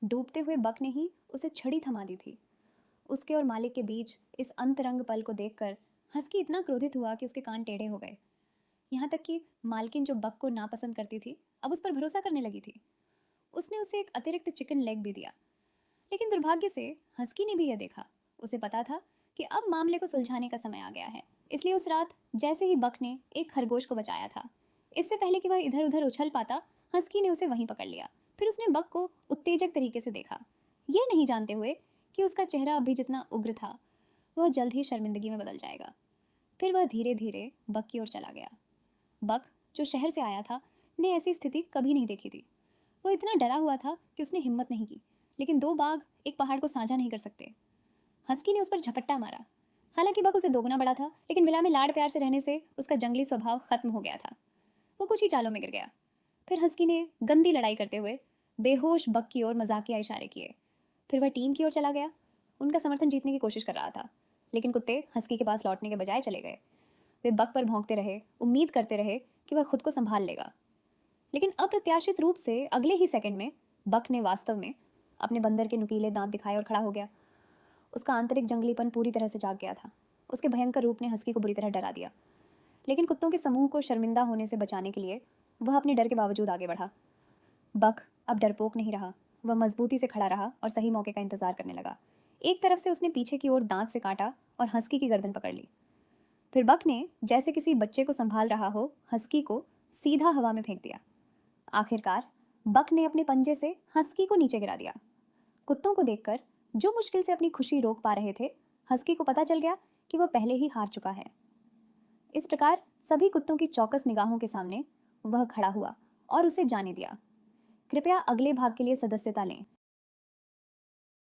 डूबते हुए बक ने ही उसे छड़ी थमा दी थी। उसके और मालिक के बीच इस अंतरंग पल को देखकर हस्की इतना क्रोधित हुआ कि उसके कान टेढ़े हो गए। यहाँ तक कि मालकिन जो बक को नापसंद करती थी, अब उस पर भरोसा करने लगी थी। उसने उसे एक अतिरिक्त चिकन लेग भी दिया। लेकिन दुर्भाग्य से हस्की ने भी यह देखा। उसे पता था कि अब मामले को सुलझाने का समय आ गया है। इसलिए उस रात जैसे ही बक ने एक खरगोश को बचाया था, इससे पहले कि वह इधर उधर उछल पाता, हस्की ने उसे वहीं पकड़ लिया। फिर उसने बक को उत्तेजक तरीके से देखा, ये नहीं जानते हुए कि उसका चेहरा अभी जितना उग्र था वह जल्द ही शर्मिंदगी में बदल जाएगा। फिर वह धीरे धीरे बक की ओर चला गया। बक, जो शहर से आया था, ने ऐसी स्थिति कभी नहीं देखी थी। वो इतना डरा हुआ था कि उसने हिम्मत नहीं की। लेकिन दो बाघ एक पहाड़ को साझा नहीं कर सकते। हस्की ने उस पर झपट्टा मारा। हालांकि बक उसे दोगुना बड़ा था, लेकिन विला में लाड़ प्यार से रहने से उसका जंगली स्वभाव खत्म हो गया था। वो कुछ ही चालों में गिर गया। फिर हस्की ने गंदी लड़ाई करते हुए बेहोश बक की ओर मजाकिया इशारे किए। फिर वह टीम की ओर चला गया, उनका समर्थन जीतने की कोशिश कर रहा था। लेकिन कुत्ते हस्की के पास लौटने के बजाय चले गए। वे बक पर भौंकते रहे, उम्मीद करते रहे कि वह खुद को संभाल लेगा। लेकिन अप्रत्याशित रूप से अगले ही सेकंड में बक ने वास्तव में अपने बंदर के नुकीले दांत दिखाए और खड़ा हो गया। उसका आंतरिक जंगलीपन पूरी तरह से जाग गया था। उसके भयंकर रूप ने हस्की को बुरी तरह डरा दिया। लेकिन कुत्तों के समूह को शर्मिंदा होने से बचाने के लिए वह अपने डर के बावजूद आगे बढ़ा। बक अब डरपोक नहीं रहा। वह मजबूती से खड़ा रहा और सही मौके का इंतजार करने लगा। एक तरफ से उसने पीछे की ओर दांत से काटा और हस्की की गर्दन पकड़ ली। फिर बक ने जैसे किसी बच्चे को संभाल रहा हो हस्की को सीधा हवा में फेंक दिया। आखिरकार बक ने अपने पंजे से हस्की को नीचे गिरा दिया। कुत्तों को देखकर, जो मुश्किल से अपनी खुशी रोक पा रहे थे, हस्की को पता चल गया कि वह पहले ही हार चुका है। इस प्रकार सभी कुत्तों की चौकस निगाहों के सामने वह खड़ा हुआ और उसे जाने दिया। कृपया अगले भाग के लिए सदस्यता लें।